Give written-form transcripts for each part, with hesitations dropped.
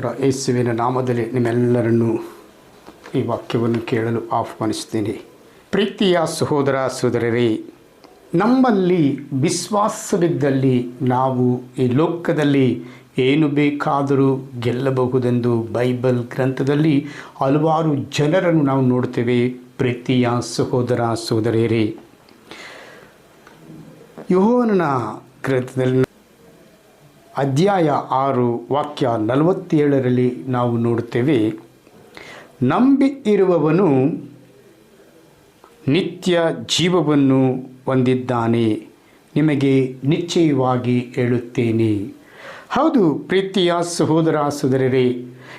ಸ್ತೋತ್ರ. ಯೇಸುವಿನ ನಾಮದಲ್ಲಿ ನಿಮ್ಮೆಲ್ಲರನ್ನು ಈ ವಾಕ್ಯವನ್ನು ಕೇಳಲು ಆಹ್ವಾನಿಸುತ್ತೇನೆ. ಪ್ರೀತಿಯ ಸಹೋದರ ಸಹೋದರರೇ, ನಮ್ಮಲ್ಲಿ ವಿಶ್ವಾಸವಿದ್ದಲ್ಲಿ ನಾವು ಈ ಲೋಕದಲ್ಲಿ ಏನು ಬೇಕಾದರೂ ಗೆಲ್ಲಬಹುದೆಂದು ಬೈಬಲ್ ಗ್ರಂಥದಲ್ಲಿ ಹಲವಾರು ಜನರನ್ನು ನಾವು ನೋಡ್ತೇವೆ. ಪ್ರೀತಿಯ ಸಹೋದರ ಸಹೋದರಿಯರೇ, ಯೋಹಾನನ ಗ್ರಂಥದಲ್ಲಿ ಅಧ್ಯಾಯ 6 ವಾಕ್ಯ 47ರಲ್ಲಿ ನಾವು ನೋಡುತ್ತೇವೆ, ನಂಬಿ ಇರುವವನು ನಿತ್ಯ ಜೀವವನ್ನು ಹೊಂದಿದ್ದಾನೆ, ನಿಮಗೆ ನಿಶ್ಚಯವಾಗಿ ಹೇಳುತ್ತೇನೆ. ಹೌದು ಪ್ರೀತಿಯ ಸಹೋದರ ಸಹೋದರರೇ,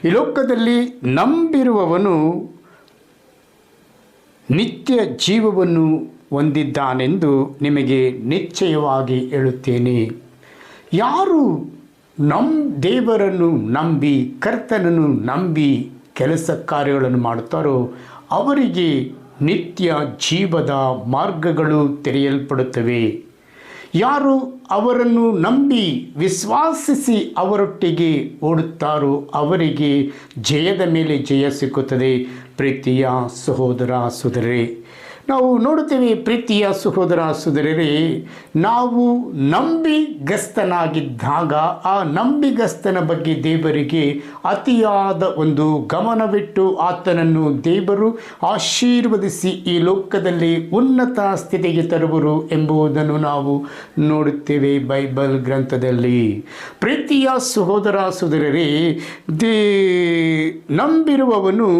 ಈ ಲೋಕದಲ್ಲಿ ನಂಬಿರುವವನು ನಿತ್ಯ ಜೀವವನ್ನು ಹೊಂದಿದ್ದಾನೆಂದು ನಿಮಗೆ ನಿಶ್ಚಯವಾಗಿ ಹೇಳುತ್ತೇನೆ. ಯಾರು ದೇವರನ್ನು ನಂಬಿ ಕರ್ತನನ್ನು ನಂಬಿ ಕೆಲಸ ಕಾರ್ಯಗಳನ್ನು ಮಾಡುತ್ತಾರೋ ಅವರಿಗೆ ನಿತ್ಯ ಜೀವದ ಮಾರ್ಗಗಳು ತೆರೆಯಲ್ಪಡುತ್ತವೆ. ಯಾರು ಅವರನ್ನು ನಂಬಿ ವಿಶ್ವಾಸಿಸಿ ಅವರೊಟ್ಟಿಗೆ ಓಡುತ್ತಾರೋ ಅವರಿಗೆ ಜಯದ ಮೇಲೆ ಜಯ ಸಿಕ್ಕುತ್ತದೆ. ಪ್ರೀತಿಯ ಸಹೋದರ ಸಹೋದರರೇ, ನಾವು ನೋಡುತ್ತೇವೆ ಪ್ರೀತಿಯ ಸಹೋದರ ಸಹೋದರರೇ, ನಾವು ನಂಬಿಗಸ್ತನಾಗಿದ್ದಾಗ ಆ ನಂಬಿಗಸ್ತನ ಬಗ್ಗೆ ದೇವರಿಗೆ ಅತಿಯಾದ ಒಂದು ಗಮನವಿಟ್ಟು ಆತನನ್ನು ದೇವರು ಆಶೀರ್ವದಿಸಿ ಈ ಲೋಕದಲ್ಲಿ ಉನ್ನತ ಸ್ಥಿತಿಗೆ ತರುವರು ಎಂಬುದನ್ನು ನಾವು ನೋಡುತ್ತೇವೆ ಬೈಬಲ್ ಗ್ರಂಥದಲ್ಲಿ. ಪ್ರೀತಿಯ ಸಹೋದರ ಸಹೋದರರೇ, ನಂಬಿರುವವನು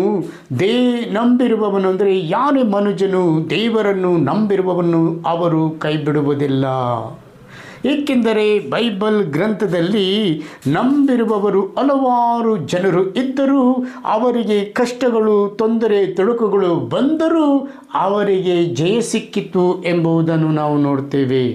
ಅಂದರೆ ಯಾರೇ ಮನುಜನು ದೇವರನ್ನು ನಂಬಿರುವವನು ಅವರು ಕೈ ಬಿಡುವುದಿಲ್ಲ. ಏಕೆಂದರೆ ಬೈಬಲ್ ಗ್ರಂಥದಲ್ಲಿ ನಂಬಿರುವವರು ಹಲವಾರು ಜನರು ಇದ್ದರೂ ಅವರಿಗೆ ಕಷ್ಟಗಳು, ತೊಂದರೆ, ತೊಡಕುಗಳು ಬಂದರೂ ಅವರಿಗೆ ಜಯ ಸಿಕ್ಕಿತು ಎಂಬುದನ್ನು ನಾವು ನೋಡ್ತೇವೆ.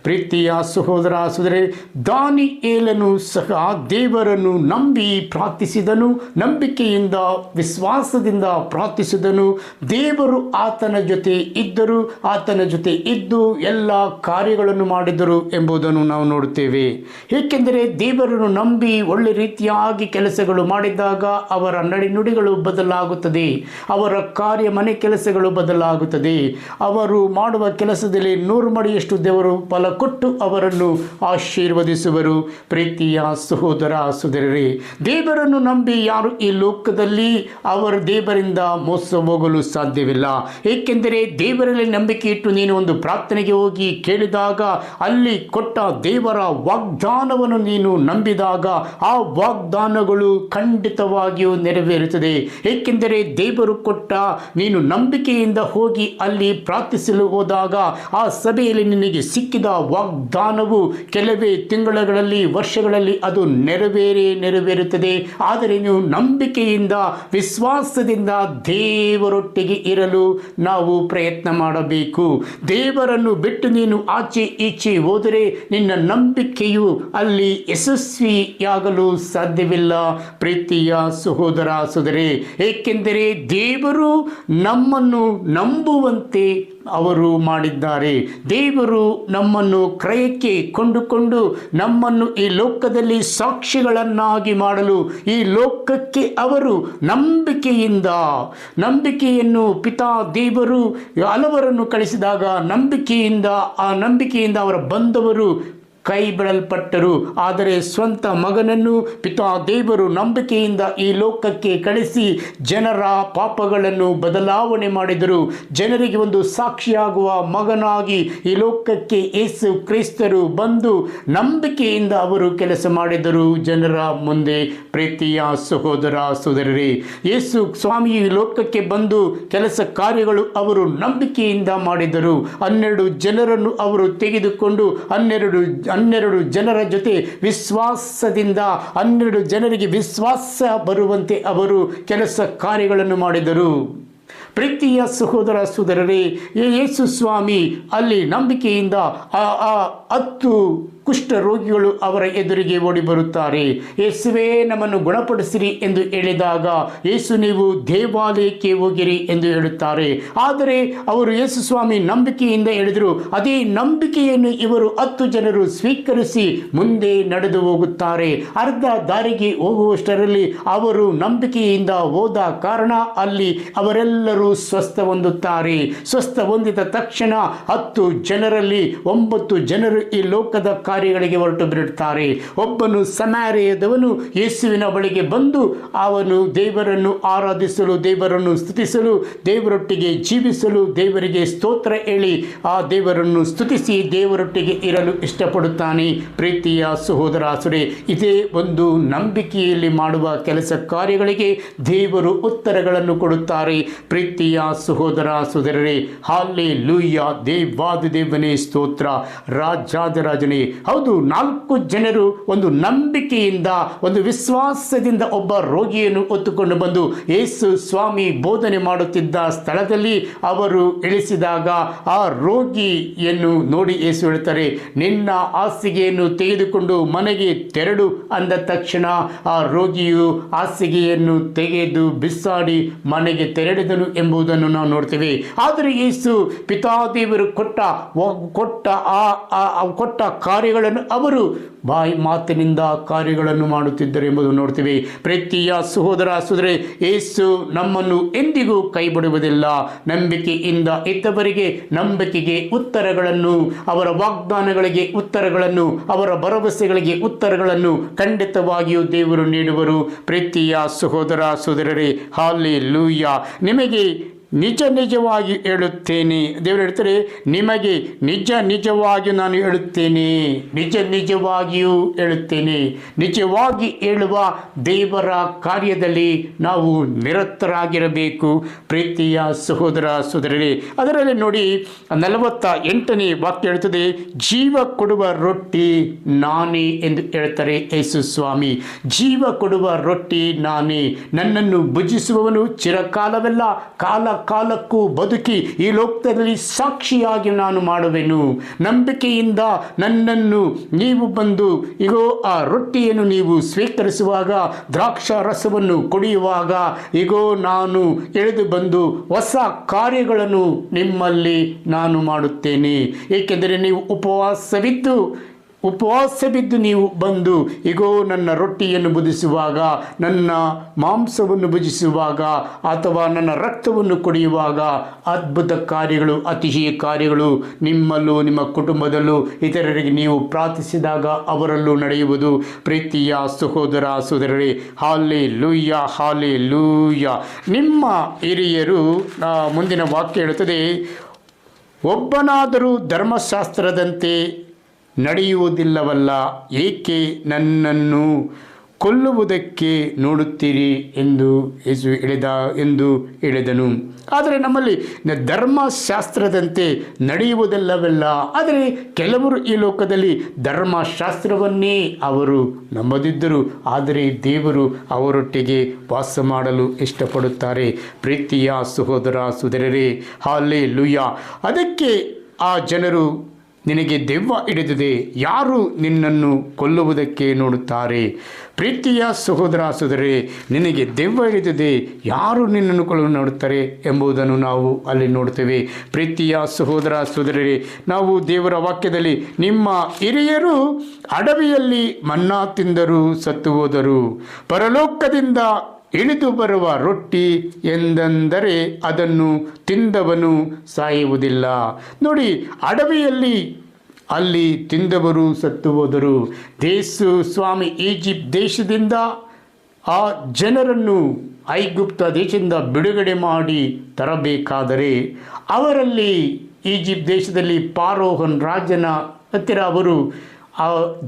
ಪ್ರೀತಿಯ ಸಹೋದರ ಸಹೋದರರೇ, ದಾನಿಯೇಲನು ಸಹ ದೇವರನ್ನು ನಂಬಿ ಪ್ರಾರ್ಥಿಸಿದನು, ನಂಬಿಕೆಯಿಂದ ವಿಶ್ವಾಸದಿಂದ ಪ್ರಾರ್ಥಿಸಿದನು. ದೇವರು ಆತನ ಜೊತೆ ಇದ್ದರು, ಆತನ ಜೊತೆ ಇದ್ದು ಎಲ್ಲ ಕಾರ್ಯಗಳನ್ನು ಮಾಡಿದರು ಎಂಬುದನ್ನು ನಾವು ನೋಡುತ್ತೇವೆ. ಏಕೆಂದರೆ ದೇವರನ್ನು ನಂಬಿ ಒಳ್ಳೆ ರೀತಿಯಾಗಿ ಕೆಲಸಗಳು ಮಾಡಿದಾಗ ಅವರ ನಡೆನುಡಿಗಳು ಬದಲಾಗುತ್ತದೆ, ಅವರ ಕಾರ್ಯ ಮನೆ ಕೆಲಸಗಳು ಬದಲಾಗುತ್ತದೆ. ಅವರು ಮಾಡುವ ಕೆಲಸದಲ್ಲಿ 100 ಮಡಿಯಷ್ಟು ದೇವರು ಫಲ ಕೊಟ್ಟು ಅವರನ್ನು ಆಶೀರ್ವದಿಸುವರು. ಪ್ರೀತಿಯ ಸಹೋದರ ಸಹೋದರರೇ, ದೇವರನ್ನು ನಂಬಿ ಯಾರು ಈ ಲೋಕದಲ್ಲಿ ಅವರ ದೇವರಿಂದ ಮೋಸ ಹೋಗಲು ಸಾಧ್ಯವಿಲ್ಲ. ಏಕೆಂದರೆ ದೇವರಲ್ಲಿ ನಂಬಿಕೆ ಇಟ್ಟು ನೀನು ಒಂದು ಪ್ರಾರ್ಥನೆಗೆ ಹೋಗಿ ಕೇಳಿದಾಗ ಅಲ್ಲಿ ಕೊಟ್ಟ ದೇವರ ವಾಗ್ದಾನವನ್ನು ನೀನು ನಂಬಿದಾಗ ಆ ವಾಗ್ದಾನಗಳು ಖಂಡಿತವಾಗಿಯೂ ನೆರವೇರುತ್ತದೆ. ಏಕೆಂದರೆ ದೇವರು ಕೊಟ್ಟ ನೀನು ನಂಬಿಕೆಯಿಂದ ಹೋಗಿ ಅಲ್ಲಿ ಪ್ರಾರ್ಥಿಸಲು ಹೋದಾಗ ಆ ಸಭೆಯಲ್ಲಿ ನಿನಗೆ ಸಿಕ್ಕಿದ ವಾಗ್ದಾನವು ಕೆಲವೇ ತಿಂಗಳುಗಳಲ್ಲಿ, ವರ್ಷಗಳಲ್ಲಿ ಅದು ನೆರವೇರುತ್ತದೆ. ಆದರೆ ನೀವು ನಂಬಿಕೆಯಿಂದ ವಿಶ್ವಾಸದಿಂದ ದೇವರೊಟ್ಟಿಗೆ ಇರಲು ನಾವು ಪ್ರಯತ್ನ ಮಾಡಬೇಕು. ದೇವರನ್ನು ಬಿಟ್ಟು ನೀನು ಆಚೆ ಈಚೆ ಹೋದರೆ ನಿನ್ನ ನಂಬಿಕೆಯು ಅಲ್ಲಿ ಯಶಸ್ವಿಯಾಗಲು ಸಾಧ್ಯವಿಲ್ಲ. ಪ್ರೀತಿಯ ಸಹೋದರ ಸಹೋದರರೇ, ಏಕೆಂದರೆ ದೇವರು ನಮ್ಮನ್ನು ನಂಬುವಂತೆ ಅವರು ಮಾಡಿದ್ದಾರೆ. ದೇವರು ನಮ್ಮನ್ನು ಕ್ರಯಕ್ಕೆ ಕೊಂಡುಕೊಂಡು ನಮ್ಮನ್ನು ಈ ಲೋಕದಲ್ಲಿ ಸಾಕ್ಷಿಗಳನ್ನಾಗಿ ಮಾಡಲು ಈ ಲೋಕಕ್ಕೆ ಅವರು ನಂಬಿಕೆಯನ್ನು ಪಿತಾ ದೇವರು ಹಲವರನ್ನು ಕಳಿಸಿದಾಗ ನಂಬಿಕೆಯಿಂದ ಅವರ ಬಂದವರು ಕೈ ಬಿಡಲ್ಪಟ್ಟರು. ಆದರೆ ಸ್ವಂತ ಮಗನನ್ನು ಪಿತಾ ದೇವರು ನಂಬಿಕೆಯಿಂದ ಈ ಲೋಕಕ್ಕೆ ಕಳಿಸಿ ಜನರ ಪಾಪಗಳನ್ನು ಬದಲಾವಣೆ ಮಾಡಿದರು. ಜನರಿಗೆ ಒಂದು ಸಾಕ್ಷಿಯಾಗುವ ಮಗನಾಗಿ ಈ ಲೋಕಕ್ಕೆ ಯೇಸು ಕ್ರಿಸ್ತರು ಬಂದು ನಂಬಿಕೆಯಿಂದ ಅವರು ಕೆಲಸ ಮಾಡಿದರು ಜನರ ಮುಂದೆ. ಪ್ರೀತಿಯ ಸಹೋದರ ಸಹೋದರರೇ, ಯೇಸು ಸ್ವಾಮಿಯು ಈ ಲೋಕಕ್ಕೆ ಬಂದು ಕೆಲಸ ಕಾರ್ಯಗಳು ಅವರು ನಂಬಿಕೆಯಿಂದ ಮಾಡಿದರು. 12 ಜನರನ್ನು ಅವರು ತೆಗೆದುಕೊಂಡು 12 ಜನರ ಜೊತೆ ವಿಶ್ವಾಸದಿಂದ 12 ಜನರಿಗೆ ವಿಶ್ವಾಸ ಬರುವಂತೆ ಅವರು ಕೆಲಸ ಕಾರ್ಯಗಳನ್ನು ಮಾಡಿದರು. ಪ್ರೀತಿಯ ಸಹೋದರ ಸಹೋದರರೇ, ಯೇಸು ಸ್ವಾಮಿ ಅಲ್ಲಿ ನಂಬಿಕೆಯಿಂದ 10 ಕುಷ್ಠ ರೋಗಿಗಳು ಅವರ ಎದುರಿಗೆ ಓಡಿ ಬರುತ್ತಾರೆ. ಯೇಸುವೇ ನಮ್ಮನ್ನು ಗುಣಪಡಿಸಿರಿ ಎಂದು ಹೇಳಿದಾಗ ಯೇಸು ನೀವು ದೇವಾಲಯಕ್ಕೆ ಹೋಗಿರಿ ಎಂದು ಹೇಳುತ್ತಾರೆ. ಆದರೆ ಅವರು ಯೇಸು ಸ್ವಾಮಿ ನಂಬಿಕೆಯಿಂದ ಹೇಳಿದರು. ಅದೇ ನಂಬಿಕೆಯನ್ನು ಇವರು 10 ಜನರು ಸ್ವೀಕರಿಸಿ ಮುಂದೆ ನಡೆದು ಹೋಗುತ್ತಾರೆ. ಅರ್ಧ ದಾರಿಗೆ ಹೋಗುವಷ್ಟರಲ್ಲಿ ಅವರು ನಂಬಿಕೆಯಿಂದ ಹೋದ ಕಾರಣ ಅಲ್ಲಿ ಅವರೆಲ್ಲರೂ ಸ್ವಸ್ಥ ಹೊಂದುತ್ತಾರೆ. ಸ್ವಸ್ಥ ಹೊಂದಿದ ತಕ್ಷಣ 10 ಜನರಲ್ಲಿ 9 ಜನರು ಈ ಲೋಕದ ಕಾರ್ಯಗಳಿಗೆ ಹೊರಟು ಬಿಡುತ್ತಾರೆ. ಒಬ್ಬನು ಸಮಾರ್ಯದವನು ಯೇಸುವಿನ ಬಳಿಗೆ ಬಂದು ಅವನು ದೇವರನ್ನು ಆರಾಧಿಸಲು, ದೇವರನ್ನು ಸ್ತುತಿಸಲು, ದೇವರೊಟ್ಟಿಗೆ ಜೀವಿಸಲು, ದೇವರಿಗೆ ಸ್ತೋತ್ರ ಹೇಳಿ ಆ ದೇವರನ್ನು ಸ್ತುತಿಸಿ ದೇವರೊಟ್ಟಿಗೆ ಇರಲು ಇಷ್ಟಪಡುತ್ತಾನೆ. ಪ್ರೀತಿಯ ಸಹೋದರ ಸಹೋದರಿ, ಇದೇ ಒಂದು ನಂಬಿಕೆಯಲ್ಲಿ ಮಾಡುವ ಕೆಲಸ ಕಾರ್ಯಗಳಿಗೆ ದೇವರು ಉತ್ತರಗಳನ್ನು ಕೊಡುತ್ತಾರೆ. ಪ್ರೀತಿಯ ಸಹೋದರ ಸಹೋದರರೇ, ಹಲ್ಲೆಲೂಯಾ, ದೇವಾದಿದೇವನೇ ಸ್ತೋತ್ರ, ರಾಜಾದಿರಾಜನೇ. ಹೌದು, 4 ಜನರು ಒಂದು ನಂಬಿಕೆಯಿಂದ, ಒಂದು ವಿಶ್ವಾಸದಿಂದ ಒಬ್ಬ ರೋಗಿಯನ್ನು ಹೊತ್ತುಕೊಂಡು ಬಂದು ಯೇಸು ಸ್ವಾಮಿ ಬೋಧನೆ ಮಾಡುತ್ತಿದ್ದ ಸ್ಥಳದಲ್ಲಿ ಅವರು ಇಳಿಸಿದಾಗ ಆ ರೋಗಿಯನ್ನು ನೋಡಿ ಯೇಸು ಹೇಳ್ತಾರೆ, ನಿನ್ನ ಹಾಸಿಗೆಯನ್ನು ತೆಗೆದುಕೊಂಡು ಮನೆಗೆ ತೆರಳು ಅಂದ ತಕ್ಷಣ ಆ ರೋಗಿಯು ಹಾಸಿಗೆಯನ್ನು ತೆಗೆದು ಬಿಸಾಡಿ ಮನೆಗೆ ತೆರಳಿದನು ಎಂಬುದನ್ನು ನಾವು ನೋಡ್ತೇವೆ. ಆದರೆ ಯೇಸು ಪಿತಾದೇವರು ಕೊಟ್ಟ ಕಾರ್ಯಗಳನ್ನು ಅವರು ಬಾಯಿ ಮಾತಿನಿಂದ ಕಾರ್ಯಗಳನ್ನು ಮಾಡುತ್ತಿದ್ದರು ಎಂಬುದನ್ನು ನೋಡ್ತೀವಿ. ಪ್ರೀತಿಯ ಸಹೋದರ ಸಹೋದರಿ, ಯೇಸು ನಮ್ಮನ್ನು ಎಂದಿಗೂ ಕೈ ಬಿಡುವುದಿಲ್ಲ. ನಂಬಿಕೆಯಿಂದ ಇದ್ದವರಿಗೆ ನಂಬಿಕೆಗೆ ಉತ್ತರಗಳನ್ನು, ಅವರ ವಾಗ್ದಾನಗಳಿಗೆ ಉತ್ತರಗಳನ್ನು, ಅವರ ಭರವಸೆಗಳಿಗೆ ಉತ್ತರಗಳನ್ನು ಖಂಡಿತವಾಗಿಯೂ ದೇವರು ನೀಡುವರು. ಪ್ರೀತಿಯ ಸಹೋದರ ಸಹೋದರರೇ, ಹಲ್ಲೆಲೂಯಾ. ನಿಮಗೆ ನಿಜವಾಗಿ ಹೇಳುತ್ತೇನೆ, ದೇವರು ಹೇಳ್ತಾರೆ, ನಿಮಗೆ ನಿಜವಾಗಿ ನಾನು ಹೇಳುತ್ತೇನೆ, ನಿಜವಾಗಿಯೂ ಹೇಳುತ್ತೇನೆ. ನಿಜವಾಗಿ ಹೇಳುವ ದೇವರ ಕಾರ್ಯದಲ್ಲಿ ನಾವು ನಿರತರಾಗಿರಬೇಕು. ಪ್ರೀತಿಯ ಸಹೋದರ ಸಹೋದರರೇ, ಅದರಲ್ಲಿ ನೋಡಿ 48ನೇ ವಾಕ್ಯ ಹೇಳ್ತದೆ, ಜೀವ ಕೊಡುವ ರೊಟ್ಟಿ ನಾನೇ ಎಂದು ಹೇಳ್ತಾರೆ ಯೇಸು ಸ್ವಾಮಿ. ಜೀವ ಕೊಡುವ ರೊಟ್ಟಿ ನಾನೇ. ನನ್ನನ್ನು ಭುಜಿಸುವವನು ಚಿರಕಾಲವೆಲ್ಲ ಕಾಲಕ್ಕೂ ಬದುಕಿ ಈ ಲೋಕದಲ್ಲಿ ಸಾಕ್ಷಿಯಾಗಿ ನಾನು ಮಾಡುವೆನು. ನಂಬಿಕೆಯಿಂದ ನನ್ನನ್ನು ನೀವು ಬಂದು ಇಗೋ ಆ ರೊಟ್ಟಿಯನ್ನು ನೀವು ಸ್ವೀಕರಿಸುವಾಗ, ದ್ರಾಕ್ಷಾ ರಸವನ್ನು ಕುಡಿಯುವಾಗ, ಇಗೋ ನಾನು ಎಳೆದು ಬಂದು ಹೊಸ ಕಾರ್ಯಗಳನ್ನು ನಿಮ್ಮಲ್ಲಿ ನಾನು ಮಾಡುತ್ತೇನೆ. ಏಕೆಂದರೆ ನೀವು ಉಪವಾಸ ಬಿದ್ದು ನೀವು ಬಂದು ಇಗೋ ನನ್ನ ರೊಟ್ಟಿಯನ್ನು ಭುಜಿಸುವಾಗ, ನನ್ನ ಮಾಂಸವನ್ನು ಭುಜಿಸುವಾಗ ಅಥವಾ ನನ್ನ ರಕ್ತವನ್ನು ಕುಡಿಯುವಾಗ ಅದ್ಭುತ ಕಾರ್ಯಗಳು, ಅತಿಶಯ ಕಾರ್ಯಗಳು ನಿಮ್ಮಲ್ಲೂ ನಿಮ್ಮ ಕುಟುಂಬದಲ್ಲೂ ಇತರರಿಗೆ ನೀವು ಪ್ರಾರ್ಥಿಸಿದಾಗ ಅವರಲ್ಲೂ ನಡೆಯುವುದು. ಪ್ರೀತಿಯ ಸಹೋದರ ಸಹೋದರರೇ, ಹಲ್ಲೆಲೂಯಾ, ಹಲ್ಲೆಲೂಯಾ. ನಿಮ್ಮ ಹಿರಿಯರು, ಮುಂದಿನ ವಾಕ್ಯ ಹೇಳುತ್ತದೆ, ಒಬ್ಬನಾದರೂ ಧರ್ಮಶಾಸ್ತ್ರದಂತೆ ನಡೆಯುವುದಿಲ್ಲವಲ್ಲ, ಏಕೆ ನನ್ನನ್ನು ಕೊಲ್ಲುವುದಕ್ಕೆ ನೋಡುತ್ತೀರಿ ಎಂದು ಯೇಸು ಹೇಳಿದನು. ಆದರೆ ನಮ್ಮಲ್ಲಿ ಧರ್ಮಶಾಸ್ತ್ರದಂತೆ ನಡೆಯುವುದಿಲ್ಲವಲ್ಲ. ಆದರೆ ಕೆಲವರು ಈ ಲೋಕದಲ್ಲಿ ಧರ್ಮಶಾಸ್ತ್ರವನ್ನೇ ಅವರು ನಂಬದಿದ್ದರು, ಆದರೆ ದೇವರು ಅವರೊಟ್ಟಿಗೆ ವಾಸ ಮಾಡಲು ಇಷ್ಟಪಡುತ್ತಾರೆ. ಪ್ರೀತಿಯ ಸಹೋದರ ಸಹೋದರರೇ, ಹಲ್ಲೆಲೂಯಾ. ಅದಕ್ಕೆ ಆ ಜನರು, ನಿನಗೆ ದೆವ್ವ ಹಿಡಿದಿದೆ, ಯಾರು ನಿನ್ನನ್ನು ಕೊಲ್ಲುವುದಕ್ಕೆ ನೋಡುತ್ತಾರೆ? ಪ್ರೀತಿಯ ಸಹೋದರ ಸಹೋದರರೇ, ನಿನಗೆ ದೆವ್ವ ಹಿಡಿದಿದೆ, ಯಾರು ನಿನ್ನನ್ನು ಕೊಲ್ಲಲು ನೋಡುತ್ತಾರೆ ಎಂಬುದನ್ನು ನಾವು ಅಲ್ಲಿ ನೋಡ್ತೇವೆ. ಪ್ರೀತಿಯ ಸಹೋದರ ಸಹೋದರರೇ, ನಾವು ದೇವರ ವಾಕ್ಯದಲ್ಲಿ, ನಿಮ್ಮ ಹಿರಿಯರು ಅಡವಿಯಲ್ಲಿ ಮನ್ನಾ ತಿಂದರೂ ಸತ್ತು ಹೋದರು, ಪರಲೋಕದಿಂದ ಇಳಿದು ಬರುವ ರೊಟ್ಟಿ ಎಂದರೆ ಅದನ್ನು ತಿಂದವನು ಸಾಯುವುದಿಲ್ಲ. ನೋಡಿ, ಅಡವಿಯಲ್ಲಿ ಅಲ್ಲಿ ತಿಂದವರು ಸತ್ತು ಹೋದರು. ಯೇಸು ಸ್ವಾಮಿ ಈಜಿಪ್ಟ್ ದೇಶದಿಂದ ಆ ಜನರನ್ನು ಐಗುಪ್ತ ದೇಶದಿಂದ ಬಿಡುಗಡೆ ಮಾಡಿ ತರಬೇಕಾದರೆ ಅವರಲ್ಲಿ ಈಜಿಪ್ಟ್ ದೇಶದಲ್ಲಿ ಫಾರೋಹನ್ ರಾಜನ ಹತ್ತಿರ ಅವರು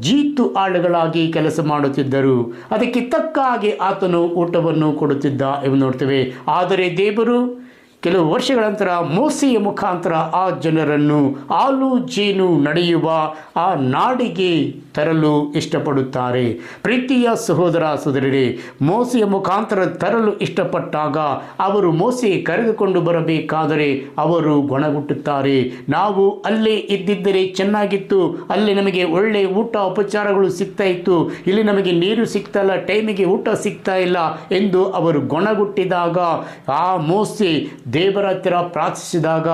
ಜೀತು ಆಳುಗಳಾಗಿ ಕೆಲಸ ಮಾಡುತ್ತಿದ್ದರು. ಅದಕ್ಕೆ ತಕ್ಕ ಹಾಗೆ ಆತನು ಊಟವನ್ನು ಕೊಡುತ್ತಿದ್ದ ಎಂದು ನೋಡ್ತೇವೆ. ಆದರೆ ದೇವರು ಕೆಲವು ವರ್ಷಗಳ ನಂತರ ಮೋಸೆಯ ಮುಖಾಂತರ ಆ ಜನರನ್ನು ಹಾಲು ಜೇನು ನಡೆಯುವ ಆ ನಾಡಿಗೆ ತರಲು ಇಷ್ಟಪಡುತ್ತಾರೆ. ಪ್ರೀತಿಯ ಸಹೋದರ ಸಹೋದರರೇ, ಮೋಸೆಯ ಮುಖಾಂತರ ತರಲು ಇಷ್ಟಪಟ್ಟಾಗ ಅವರು ಮೋಸೆ ಕರೆದುಕೊಂಡು ಬರಬೇಕಾದರೆ ಅವರು ಗೊಣಗುಟ್ಟುತ್ತಾರೆ. ನಾವು ಅಲ್ಲೇ ಇದ್ದಿದ್ದರೆ ಚೆನ್ನಾಗಿತ್ತು, ಅಲ್ಲಿ ನಮಗೆ ಒಳ್ಳೆ ಊಟ ಉಪಚಾರಗಳು ಸಿಗ್ತಾ ಇತ್ತು, ಇಲ್ಲಿ ನಮಗೆ ನೀರು ಸಿಗ್ತಾ ಇಲ್ಲ, ಟೈಮಿಗೆ ಊಟ ಸಿಗ್ತಾ ಇಲ್ಲ ಎಂದು ಅವರು ಗೊಣಗುಟ್ಟಿದಾಗ ಆ ಮೋಸೆ ದೇವರ ಹತ್ತಿರ ಪ್ರಾರ್ಥಿಸಿದಾಗ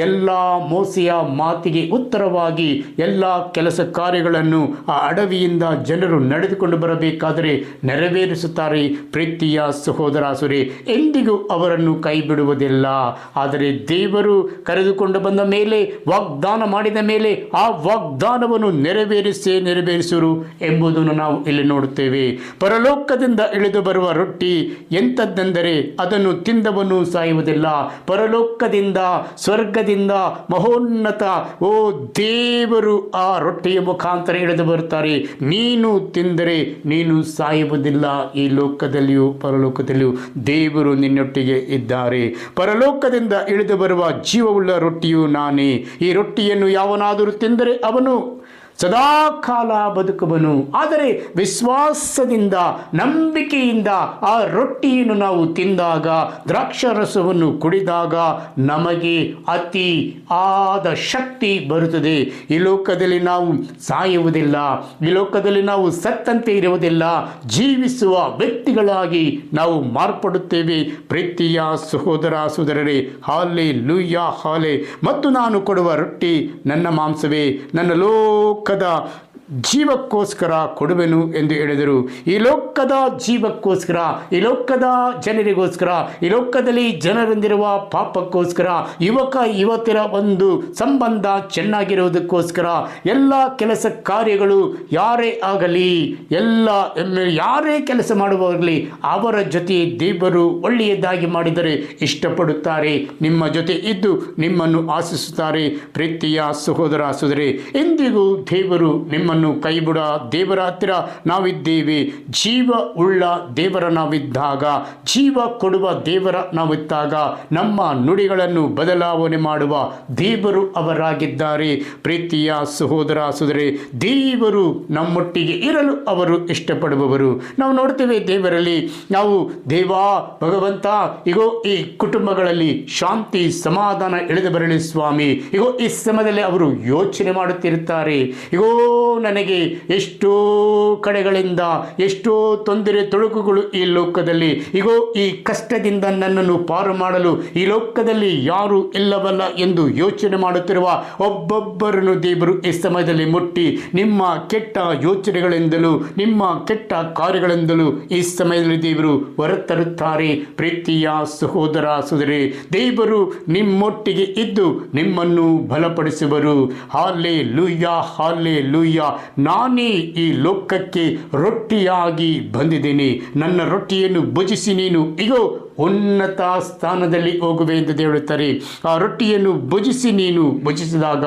ಎಲ್ಲ ಮೋಸೆಯ ಮಾತಿಗೆ ಉತ್ತರವಾಗಿ ಎಲ್ಲ ಕೆಲಸ ಕಾರ್ಯಗಳನ್ನು ಆ ಅಡವಿಯಿಂದ ಜನರು ನಡೆದುಕೊಂಡು ಬರಬೇಕಾದರೆ ನೆರವೇರಿಸುತ್ತಾರೆ. ಪ್ರೀತಿಯ ಸಹೋದರ ಸಹೋದರಿ, ಎಂದಿಗೂ ಅವರನ್ನು ಕೈ ಬಿಡುವುದಿಲ್ಲ. ಆದರೆ ದೇವರು ಕರೆದುಕೊಂಡು ಬಂದ ಮೇಲೆ, ವಾಗ್ದಾನ ಮಾಡಿದ ಮೇಲೆ ಆ ವಾಗ್ದಾನವನ್ನು ನೆರವೇರಿಸುವರು ಎಂಬುದನ್ನು ನಾವು ಇಲ್ಲಿ ನೋಡುತ್ತೇವೆ. ಪರಲೋಕದಿಂದ ಇಳಿದು ಬರುವ ರೊಟ್ಟಿ ಎಂಥದ್ದೆಂದರೆ ಅದನ್ನು ತಿಂದವನು ಸಾಯುವುದಿಲ್ಲ. ಪರಲೋಕದಿಂದ, ಸ್ವರ್ಗದಿಂದ, ಮಹೋನ್ನತ ದೇವರು ಆ ರೊಟ್ಟಿಯ ಮುಖಾಂತರ ಇಳಿದು ಬರುತ್ತಾರೆ. ನೀನು ತಿಂದರೆ ನೀನು ಸಾಯುವುದಿಲ್ಲ. ಈ ಲೋಕದಲ್ಲಿಯೂ ಪರಲೋಕದಲ್ಲಿಯೂ ದೇವರು ನಿನ್ನೊಟ್ಟಿಗೆ ಇದ್ದಾರೆ. ಪರಲೋಕದಿಂದ ಇಳಿದು ಬರುವ ಜೀವವುಳ್ಳ ರೊಟ್ಟಿಯು ನಾನೇ. ಈ ರೊಟ್ಟಿಯನ್ನು ಯಾವನಾದರೂ ತಿಂದರೆ ಅವನು ಸದಾಕಾಲ ಬದುಕುವನು. ಆದರೆ ವಿಶ್ವಾಸದಿಂದ, ನಂಬಿಕೆಯಿಂದ ಆ ರೊಟ್ಟಿಯನ್ನು ನಾವು ತಿಂದಾಗ, ದ್ರಾಕ್ಷಾರಸವನ್ನು ಕುಡಿದಾಗ ನಮಗೆ ಅತಿ ಆದ ಶಕ್ತಿ ಬರುತ್ತದೆ. ಈ ಲೋಕದಲ್ಲಿ ನಾವು ಸಾಯುವುದಿಲ್ಲ, ಈ ಲೋಕದಲ್ಲಿ ನಾವು ಸತ್ತಂತೆ ಇರುವುದಿಲ್ಲ, ಜೀವಿಸುವ ವ್ಯಕ್ತಿಗಳಾಗಿ ನಾವು ಮಾರ್ಪಡುತ್ತೇವೆ. ಪ್ರೀತಿಯ ಸಹೋದರ ಸಹೋದರರೇ, ಹಾಲೆ ಲೂಯ್ಯ ಹಾಲೆ. ಮತ್ತು ನಾನು ಕೊಡುವ ರೊಟ್ಟಿ ನನ್ನ ಮಾಂಸವೇ, ನನ್ನ ಲೋಕದ ಜೀವಕ್ಕೋಸ್ಕರ ಕೊಡುವೆನು ಎಂದು ಹೇಳಿದರು. ಈ ಲೋಕದ ಜೀವಕ್ಕೋಸ್ಕರ, ಈ ಲೋಕದ ಜನರಿಗೋಸ್ಕರ, ಈ ಲೋಕದಲ್ಲಿ ಜನರೊಂದಿರುವ ಪಾಪಕ್ಕೋಸ್ಕರ, ಯುವಕ ಯುವತಿಯರ ಒಂದು ಸಂಬಂಧ ಚೆನ್ನಾಗಿರುವುದಕ್ಕೋಸ್ಕರ, ಎಲ್ಲ ಕೆಲಸ ಕಾರ್ಯಗಳು ಯಾರೇ ಆಗಲಿ, ಯಾರೇ ಕೆಲಸ ಮಾಡುವಾಗಲಿ ಅವರ ಜೊತೆ ದೇವರು ಒಳ್ಳೆಯದಾಗಿ ಮಾಡಿದರೆ ಇಷ್ಟಪಡುತ್ತಾರೆ. ನಿಮ್ಮ ಜೊತೆ ಇದ್ದು ನಿಮ್ಮನ್ನು ಆಶಿಸುತ್ತಾರೆ. ಪ್ರೀತಿಯ ಸಹೋದರ ಸಹೋದರಿ, ಎಂದಿಗೂ ದೇವರು ನಿಮ್ಮನ್ನು ಕೈ ಬಿಡ ದೇವರ ಹತ್ತಿರ ನಾವಿದ್ದೇವೆ. ಜೀವ ಉಳ್ಳ ದೇವರ ನಾವಿದ್ದಾಗ, ಜೀವ ಕೊಡುವ ದೇವರ ನಾವಿದ್ದಾಗ ನಮ್ಮ ನುಡಿಗಳನ್ನು ಬದಲಾವಣೆ ಮಾಡುವ ದೇವರು ಅವರಾಗಿದ್ದಾರೆ. ಪ್ರೀತಿಯ ಸಹೋದರ ಸಹೋದರಿ, ದೇವರು ನಮ್ಮೊಟ್ಟಿಗೆ ಇರಲು ಅವರು ಇಷ್ಟಪಡುವವರು. ನಾವು ನೋಡ್ತೇವೆ ದೇವರಲ್ಲಿ, ನಾವು ದೇವಾ ಭಗವಂತ, ಇಗೋ ಈ ಕುಟುಂಬಗಳಲ್ಲಿ ಶಾಂತಿ ಸಮಾಧಾನ ಇಳಿದು ಬರಲಿ ಸ್ವಾಮಿ. ಇಗೋ ಈ ಸಮಯದಲ್ಲಿ ಅವರು ಯೋಚನೆ ಮಾಡುತ್ತಿರುತ್ತಾರೆ, ಇಗೋ ನನಗೆ ಎಷ್ಟೋ ಕಡೆಗಳಿಂದ ಎಷ್ಟೋ ತೊಂದರೆ ತೊಡಕುಗಳು ಈ ಲೋಕದಲ್ಲಿ, ಇಗೋ ಈ ಕಷ್ಟದಿಂದ ನನ್ನನ್ನು ಪಾರು ಮಾಡಲು ಈ ಲೋಕದಲ್ಲಿ ಯಾರು ಇಲ್ಲವಲ್ಲ ಎಂದು ಯೋಚನೆ ಮಾಡುತ್ತಿರುವ ಒಬ್ಬೊಬ್ಬರನ್ನು ದೇವರು ಈ ಸಮಯದಲ್ಲಿ ಮುಟ್ಟಿ ನಿಮ್ಮ ಕೆಟ್ಟ ಯೋಚನೆಗಳಿಂದಲೂ ನಿಮ್ಮ ಕೆಟ್ಟ ಕಾರ್ಯಗಳಿಂದಲೂ ಈ ಸಮಯದಲ್ಲಿ ದೇವರು ಹೊರತರುತ್ತಾರೆ. ಪ್ರೀತಿಯ ಸಹೋದರ ಸಹೋದರಿ, ದೇವರು ನಿಮ್ಮೊಟ್ಟಿಗೆ ಇದ್ದು ನಿಮ್ಮನ್ನು ಬಲಪಡಿಸುವರು. ಹಾಲೆ ಲೂಯ್ಯ, ಹಾಲೆ ಲೂಯ್ಯ. ನಾನೇ ಈ ಲೋಕಕ್ಕೆ ರೊಟ್ಟಿಯಾಗಿ ಬಂದಿದ್ದೀನಿ. ನನ್ನ ರೊಟ್ಟಿಯನ್ನು ಭುಜಿಸಿ ನೀನು ಇಗೋ ಉನ್ನತ ಸ್ಥಾನದಲ್ಲಿ ಹೋಗುವೆ ಎಂದು ಹೇಳುತ್ತಾರೆ. ಆ ರೊಟ್ಟಿಯನ್ನು ಭುಜಿಸಿ ನೀನು ಭುಜಿಸಿದಾಗ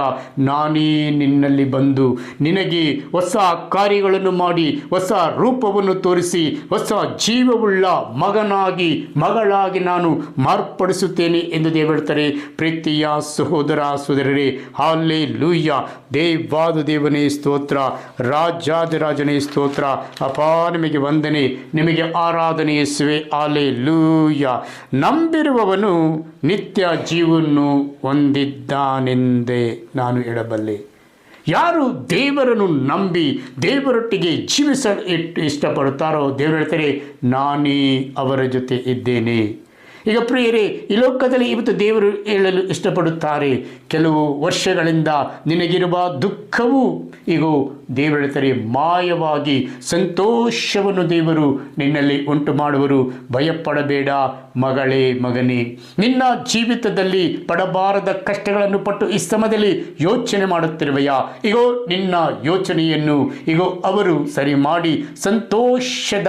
ನಾನೇ ನಿನ್ನಲ್ಲಿ ಬಂದು ನಿನಗೆ ಹೊಸ ಕಾರ್ಯಗಳನ್ನು ಮಾಡಿ, ಹೊಸ ರೂಪವನ್ನು ತೋರಿಸಿ, ಹೊಸ ಜೀವವುಳ್ಳ ಮಗನಾಗಿ ಮಗಳಾಗಿ ನಾನು ಮಾರ್ಪಡಿಸುತ್ತೇನೆ ಎಂದು ಹೇಳುತ್ತಾರೆ. ಪ್ರೀತಿಯ ಸಹೋದರ ಸಹೋದರರೇ, ಹಾಲೆ ಲೂಯ್ಯ. ದೇವಾದ ದೇವನೇ ಸ್ತೋತ್ರ, ರಾಜಾದಿರಾಜನೇ ಸ್ತೋತ್ರ. ಅಪಾ ನಿಮಗೆ ವಂದನೆ, ನಿಮಗೆ ಆರಾಧನೆ ಯೇಸುವೆ. ಹಾಲೆ ಲೂಯ್ಯ. ನಂಬಿರುವವನು ನಿತ್ಯ ಜೀವವನ್ನು ಹೊಂದಿದ್ದಾನೆಂದೇ ನಾನು ಹೇಳಬಲ್ಲೆ. ಯಾರು ದೇವರನ್ನು ನಂಬಿ ದೇವರೊಟ್ಟಿಗೆ ಜೀವಿಸಲು ಇಷ್ಟಪಡುತ್ತಾರೋ ದೇವರು ಹೇಳ್ತಾರೆ, ನಾನೇ ಅವರ ಜೊತೆ ಇದ್ದೇನೆ. ಈಗ ಪ್ರಿಯರೇ, ಈ ಲೋಕದಲ್ಲಿ ಇವತ್ತು ದೇವರು ಹೇಳಲು ಇಷ್ಟಪಡುತ್ತಾರೆ, ಕೆಲವು ವರ್ಷಗಳಿಂದ ನಿನಗಿರುವ ದುಃಖವು ಈಗ ದೇವರು ಹೇಳ್ತಾರೆ ಮಾಯವಾಗಿ ಸಂತೋಷವನ್ನು ದೇವರು ನಿನ್ನಲ್ಲಿ ಉಂಟು ಮಾಡುವರು. ಭಯಪಡಬೇಡ ಮಗಳೇ, ಮಗನೇ. ನಿನ್ನ ಜೀವಿತದಲ್ಲಿ ಪಡಬಾರದ ಕಷ್ಟಗಳನ್ನು ಪಟ್ಟು ಈ ಸಮಯದಲ್ಲಿ ಯೋಚನೆ ಮಾಡುತ್ತಿರುವೆಯಾ? ಇಗೋ ನಿನ್ನ ಯೋಚನೆಯನ್ನು ಇಗೋ ಅವರು ಸರಿ ಮಾಡಿ ಸಂತೋಷದ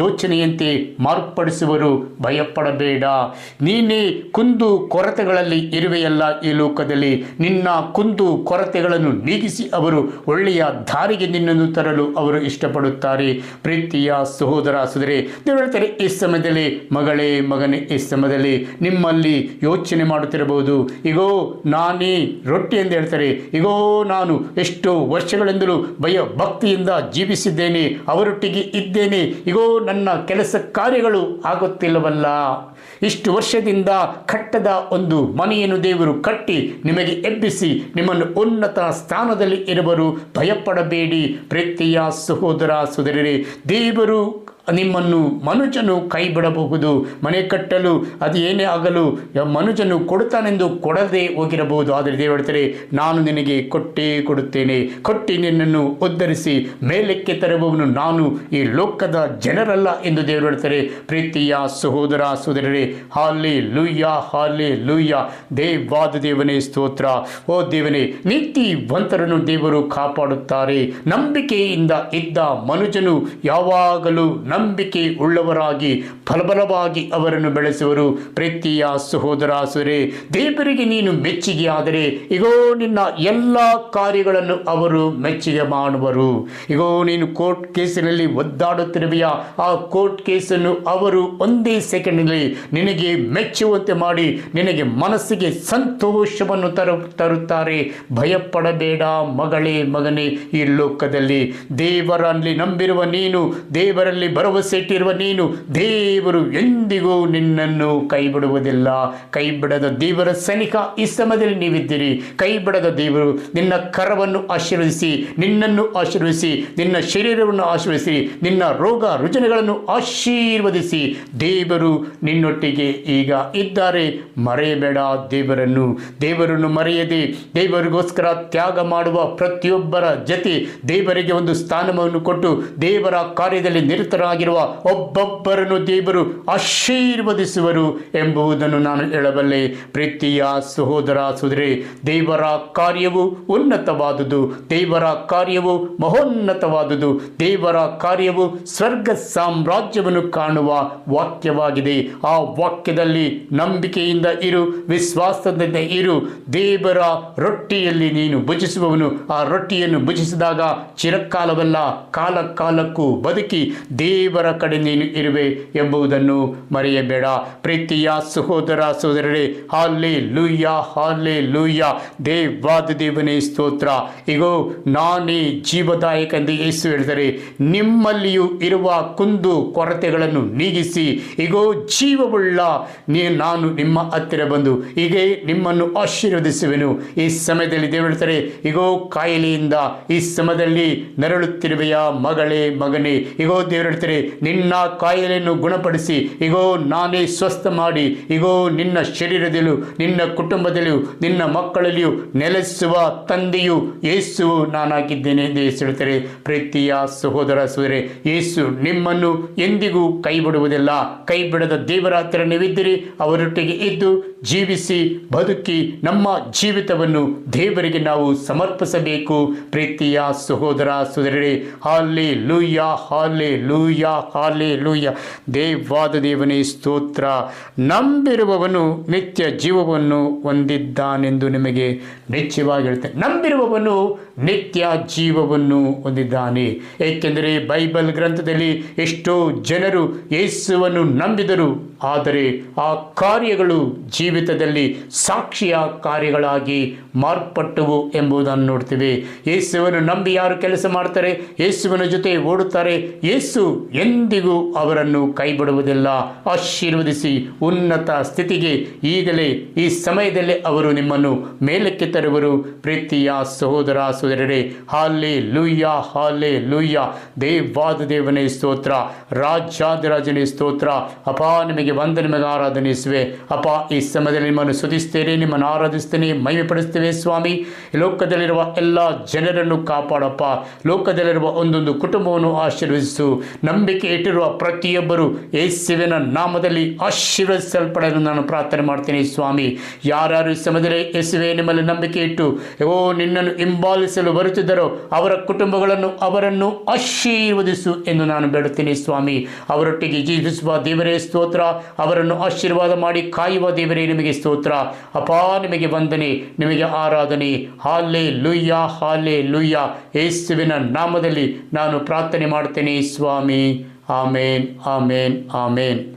ಯೋಚನೆಯಂತೆ ಮಾರ್ಪಡಿಸುವರು. ಭಯಪಡಬೇಡ. ನೀನೇ ಕುಂದು ಕೊರತೆಗಳಲ್ಲಿ ಇರುವೆಯಲ್ಲ ಈ ಲೋಕದಲ್ಲಿ. ನಿನ್ನ ಕುಂದು ಕೊರತೆಗಳನ್ನು ನೀಗಿಸಿ ಅವರು ಒಳ್ಳೆಯ ದಾರಿಗೆ ನಿನ್ನನ್ನು ತರಲು ಅವರು ಇಷ್ಟಪಡುತ್ತಾರೆ. ಪ್ರೀತಿಯ ಸಹೋದರ ಸಹೋದರಿ, ದೇವರು ಹೇಳ್ತಾರೆ ಈ ಸಮಯದಲ್ಲಿ ಮಗಳೇ ಮಗನೇ, ಈ ಸಮಯದಲ್ಲಿ ನಿಮ್ಮಲ್ಲಿ ಯೋಚನೆ ಮಾಡುತ್ತಿರಬಹುದು, ಇಗೋ ನಾನೇ ರೊಟ್ಟಿ ಎಂದು ಹೇಳ್ತಾರೆ. ಇಗೋ ನಾನು ಎಷ್ಟೋ ವರ್ಷಗಳಿಂದಲೂ ಭಯ ಭಕ್ತಿಯಿಂದ ಜೀವಿಸಿದ್ದೇನೆ, ಅವರೊಟ್ಟಿಗೆ ಇದ್ದೇನೆ, ಇಗೋ ನನ್ನ ಕೆಲಸ ಕಾರ್ಯಗಳು ಆಗುತ್ತಿಲ್ಲವಲ್ಲ. ಇಷ್ಟು ವರ್ಷದಿಂದ ಕಟ್ಟದ ಒಂದು ಮನೆಯನ್ನು ದೇವರು ಕಟ್ಟಿ ನಿಮಗೆ ಎಬ್ಬಿಸಿ ನಿಮ್ಮನ್ನು ಉನ್ನತ ಸ್ಥಾನದಲ್ಲಿ ಇರುವರು. ಭಯಪಡಬೇಡಿ ಪ್ರೀತಿಯ ಸಹೋದರ ಸಹೋದರರೇ, ದೇವರು ನಿಮ್ಮನ್ನು ಮನುಜನು ಕೈ ಬಿಡಬಹುದು. ಮನೆ ಕಟ್ಟಲು ಅದು ಏನೇ ಆಗಲು ಮನುಜನು ಕೊಡುತ್ತಾನೆಂದು ಕೊಡದೆ ಹೋಗಿರಬಹುದು, ಆದರೆ ದೇವರು ಹೇಳ್ತಾರೆ ನಾನು ನಿನಗೆ ಕೊಟ್ಟೇ ಕೊಡುತ್ತೇನೆ, ಕೊಟ್ಟು ನಿನ್ನನ್ನು ಉದ್ಧರಿಸಿ ಮೇಲಕ್ಕೆ ತರುವವನು ನಾನು, ಈ ಲೋಕದ ಜನರಲ್ಲ ಎಂದು ದೇವರು ಹೇಳ್ತಾರೆ. ಪ್ರೀತಿಯ ಸಹೋದರ ಸಹೋದರರೇ, ಹಾಲೆಲೂಯಾ ಹಾಲೆಲೂಯಾ. ದೇವಾದ ದೇವನೇ ಸ್ತೋತ್ರ. ಓ ದೇವನೇ, ನೀತಿವಂತರನ್ನು ದೇವರು ಕಾಪಾಡುತ್ತಾರೆ. ನಂಬಿಕೆಯಿಂದ ಇದ್ದ ಮನುಜನು ಯಾವಾಗಲೂ ನಂಬಿಕೆ ಉಳ್ಳವರಾಗಿ ಫಲಬಲವಾಗಿ ಅವರನ್ನು ಬೆಳೆಸುವರು. ಪ್ರೀತಿಯ ಸಹೋದರ ಸಹೋದರಿ, ದೇವರಿಗೆ ನೀನು ಮೆಚ್ಚುಗೆ ಆದರೆ ಇಗೋ ನಿನ್ನ ಎಲ್ಲ ಕಾರ್ಯಗಳನ್ನು ಅವರು ಮೆಚ್ಚುಗೆ ಮಾಡುವರು. ಇಗೋ ನೀನು ಕೋರ್ಟ್ ಕೇಸಿನಲ್ಲಿ ಒದ್ದಾಡುತ್ತಿರುವೆಯಾ, ಆ ಕೋರ್ಟ್ ಕೇಸನ್ನು ಅವರು ಒಂದೇ ಸೆಕೆಂಡ್ನಲ್ಲಿ ನಿನಗೆ ಮೆಚ್ಚುವಂತೆ ಮಾಡಿ ನಿನಗೆ ಮನಸ್ಸಿಗೆ ಸಂತೋಷವನ್ನು ತರುತ್ತಾರೆ. ಭಯಪಡಬೇಡ ಮಗಳೇ ಮಗನೇ, ಈ ಲೋಕದಲ್ಲಿ ದೇವರಲ್ಲಿ ನಂಬಿರುವ ನೀನು, ದೇವರಲ್ಲಿ ಭರವಸೆ ಇಟ್ಟಿರುವ ನೀನು, ದೇವರು ಎಂದಿಗೂ ನಿನ್ನನ್ನು ಕೈ ಬಿಡುವುದಿಲ್ಲ. ಕೈ ಬಿಡದ ದೇವರ ಸನಿಹ ಈ ಸಮಯದಲ್ಲಿ ನೀವಿದ್ದೀರಿ. ಕೈ ಬಿಡದ ದೇವರು ನಿನ್ನ ಕರವನ್ನು ಆಶೀರ್ವದಿಸಿ, ನಿನ್ನನ್ನು ಆಶೀರ್ವದಿಸಿ, ನಿನ್ನ ಶರೀರವನ್ನು ಆಶೀರ್ವದಿಸಿ, ನಿನ್ನ ರೋಗ ರುಜಿನಗಳನ್ನು ಆಶೀರ್ವದಿಸಿ ದೇವರು ನಿನ್ನೊಟ್ಟಿಗೆ ಈಗ ಇದ್ದಾರೆ. ಮರೆಯಬೇಡ ದೇವರನ್ನು ಮರೆಯದೆ ದೇವರಿಗೋಸ್ಕರ ತ್ಯಾಗ ಮಾಡುವ ಪ್ರತಿಯೊಬ್ಬರ ಜೊತೆ ದೇವರಿಗೆ ಒಂದು ಸ್ಥಾನವನ್ನು ಕೊಟ್ಟು ದೇವರ ಕಾರ್ಯದಲ್ಲಿ ನಿರತರಾಗಿರುವ ಒಬ್ಬೊಬ್ಬರನ್ನು ದೇವರು ಆಶೀರ್ವದಿಸುವರು ಎಂಬುದನ್ನು ನಾನು ಹೇಳಬಲ್ಲೆ. ಪ್ರೀತಿಯ ಸಹೋದರ ಸಹೋದರಿ, ದೇವರ ಕಾರ್ಯವು ಉನ್ನತವಾದುದು, ದೇವರ ಕಾರ್ಯವು ಮಹೋನ್ನತವಾದುದು, ದೇವರ ಕಾರ್ಯವು ಸ್ವರ್ಗ ಸಾಮ್ರಾಜ್ಯವನ್ನು ಕಾಣುವ ವಾಕ್ಯವಾಗಿದೆ. ಆ ವಾಕ್ಯದಲ್ಲಿ ನಂಬಿಕೆಯಿಂದ ಇರು, ವಿಶ್ವಾಸದಿಂದ ಇರು. ದೇವರ ರೊಟ್ಟಿಯಲ್ಲಿ ನೀನು ಭುಜಿಸುವವನು ಆ ರೊಟ್ಟಿಯನ್ನು ಭುಜಿಸಿದಾಗ ಚಿರಕಾಲವಲ್ಲ ಕಾಲ ಕಾಲಕ್ಕೂ ಬದುಕಿ ದೇವರ ಕಡೆ ನೀನು ಇರುವೆ ಎಂಬುದನ್ನು ಮರೆಯಬೇಡ. ಪ್ರೀತಿಯ ಸಹೋದರ ಸಹೋದರರೇ, ಹಾಲೆಲೂಯಾ ಹಾಲೆಲೂಯಾ. ದೇವಾದ ದೇವನೇ ಸ್ತೋತ್ರ. ಇಗೋ ನಾನೇ ಜೀವದಾಯಕ ಎಂದು ಯೇಸು ಹೇಳಿದರೆ, ನಿಮ್ಮಲ್ಲಿಯೂ ಇರುವ ಕುಂದು ಕೊರತೆಗಳನ್ನು ನೀಗಿಸಿ ಇಗೋ ಜೀವವುಳ್ಳ ನಾನು ನಿಮ್ಮ ಹತ್ತಿರ ಬಂದು ಹೀಗೆ ನಿಮ್ಮನ್ನು ಆಶೀರ್ವದಿಸುವೆನು. ಈ ಸಮಯದಲ್ಲಿ ದೇವರು ಹೇಳ್ತಾರೆ, ಇಗೋ ಕಾಯಿಲೆಯಿಂದ ಈ ಸಮಯದಲ್ಲಿ ನರಳುತ್ತಿರುವೆಯ ಮಗಳೇ ಮಗನೇ, ಇಗೋ ದೇವರು ಹೇಳ್ತಾರೆ ನಿನ್ನ ಕಾಯಿಲೆಯನ್ನು ಗುಣಪಡಿಸಿ ಇಗೋ ನಾನೇ ಸ್ವಸ್ಥ ಮಾಡಿ ಇಗೋ ನಿನ್ನ ಶರೀರದಲ್ಲೂ ನಿನ್ನ ಕುಟುಂಬದಲ್ಲಿಯೂ ನಿನ್ನ ಮಕ್ಕಳಲ್ಲಿಯೂ ನೆಲೆಸುವ ತಂದೆಯು ಯೇಸು ನಾನಾಗಿದ್ದೇನೆ ಎಂದು ಯೇಸು ಹೇಳ್ತಾರೆ. ಪ್ರೀತಿಯ ಸಹೋದರ ಸಹೋದರಿ, ಯೇಸು ನಿಮ್ಮನ್ನು ಎಂದಿಗೂ ಕೈ ಬಿಡುವುದಿಲ್ಲ. ಕೈ ಬಿಡದ ದೇವರ ಹತ್ತಿರ ನೀವಿದ್ದೀರಿ. ಅವರೊಟ್ಟಿಗೆ ಇದ್ದು ಜೀವಿಸಿ ಬದುಕಿ ನಮ್ಮ ಜೀವಿತವನ್ನು ದೇವರಿಗೆ ನಾವು ಸಮರ್ಪಿಸಬೇಕು. ಪ್ರೀತಿಯ ಸಹೋದರ ಸಹೋದರರೇ, ಹಾಲೆಲೂಯಾ ಹಾಲೆಲೂಯಾ ಹಾಲೆಲೂಯಾ. ದೇವಾದ ದೇವನೇ ಸ್ತೋತ್ರ. ನಂಬಿರುವವನು ನಿತ್ಯ ಜೀವವನ್ನು ಹೊಂದಿದ್ದಾನೆಂದು ನಿಮಗೆ ನಿಶ್ಚಯವಾಗಿ ಹೇಳ್ತೇನೆ. ನಂಬಿರುವವನು ನಿತ್ಯ ಜೀವವನ್ನು ಹೊಂದಿದ್ದಾನೆ. ಏಕೆಂದರೆ ಬೈಬಲ್ ಗ್ರಂಥದಲ್ಲಿ ಎಷ್ಟೋ ಜನರು ಯೇಸುವನ್ನು ನಂಬಿದರು, ಆದರೆ ಆ ಕಾರ್ಯಗಳು ಜೀವಿತದಲ್ಲಿ ಸಾಕ್ಷಿಯ ಕಾರ್ಯಗಳಾಗಿ ಮಾರ್ಪಟ್ಟವು ಎಂಬುದನ್ನು ನೋಡ್ತೀವಿ. ಯೇಸುವನ್ನು ನಂಬಿ ಯಾರು ಕೆಲಸ ಮಾಡ್ತಾರೆ, ಯೇಸುವಿನ ಜೊತೆ ಓಡುತ್ತಾರೆ, ಯೇಸು ಎಂದಿಗೂ ಅವರನ್ನು ಕೈ ಬಿಡುವುದಿಲ್ಲ. ಆಶೀರ್ವದಿಸಿ ಉನ್ನತ ಸ್ಥಿತಿಗೆ ಈಗಲೇ ಈ ಸಮಯದಲ್ಲೇ ಅವರು ನಿಮ್ಮನ್ನು ಮೇಲಕ್ಕೆ ತರುವರು. ಪ್ರೀತಿಯ ಸಹೋದರ ಸಹೋದರರೇ, ಹಾಲೆಲೂಯಾ ಹಾಲೆಲೂಯಾ. ದೇವಾದ ದೇವನೇ ಸ್ತೋತ್ರ, ರಾಜಾದಿರಾಜನೇ ಸ್ತೋತ್ರ. ಅಪ್ಪ ನಿಮಗೆ ವಂದನೆ, ನಿಮಗೆ ಆರಾಧನಿಸುವೆ. ಅಪ್ಪ ಈ ಸಮಯದಲ್ಲಿ ನಿಮ್ಮನ್ನು ಸ್ತುತಿಸ್ತೇನೆ, ನಿಮ್ಮನ್ನು ಆರಾಧಿಸ್ತೇನೆ, ಮಹಿಮೆ ಪಡಿಸ್ತೇವೆ ಸ್ವಾಮಿ. ಲೋಕದಲ್ಲಿರುವ ಎಲ್ಲ ಜನರನ್ನು ಕಾಪಾಡಪ್ಪ. ಲೋಕದಲ್ಲಿರುವ ಒಂದೊಂದು ಕುಟುಂಬವನ್ನು ಆಶೀರ್ವದಿಸು. ನಂಬಿಕೆ ಇಟ್ಟಿರುವ ಪ್ರತಿಯೊಬ್ಬರು ಯೇಸುವಿನ ನಾಮದಲ್ಲಿ ಆಶೀರ್ವದಿಸಲ್ಪಡಲು ನಾನು ಪ್ರಾರ್ಥನೆ ಮಾಡ್ತೀನಿ ಸ್ವಾಮಿ. ಯಾರ್ಯಾರು ಈ ಸಮಯದಲ್ಲಿ ಯೇಸುವೆ ನಿಮ್ಮಲ್ಲಿ ನಂಬಿಕೆ ಇಟ್ಟು ನಿನ್ನನ್ನು ಹಿಂಬಾಲಿಸಲು ಬರುತ್ತಿದ್ದರೋ ಅವರ ಕುಟುಂಬಗಳನ್ನು ಅವರನ್ನು ಆಶೀರ್ವದಿಸು ಎಂದು ನಾನು ಬೇಡುತ್ತೇನೆ ಸ್ವಾಮಿ. ಅವರೊಟ್ಟಿಗೆ ಜೀವಿಸುವ ದೇವರೇ ಸ್ತೋತ್ರ. ಅವರನ್ನು ಆಶೀರ್ವಾದ ಮಾಡಿ ಕಾಯುವ ದೇವರೇ ನಿಮಗೆ ಸ್ತೋತ್ರ. ಅಪಾ ನಿಮಗೆ ವಂದನೆ, ನಿಮಗೆ ಆರಾಧನೆ. Hallelujah, hallelujah. ಯೇಸುವಿನ ನಾಮದಲ್ಲಿ ನಾನು ಪ್ರಾರ್ಥನೆ ಮಾಡ್ತೇನೆ ಸ್ವಾಮಿ. ಆಮೇನ್, ಆಮೇನ್, ಆಮೇನ್.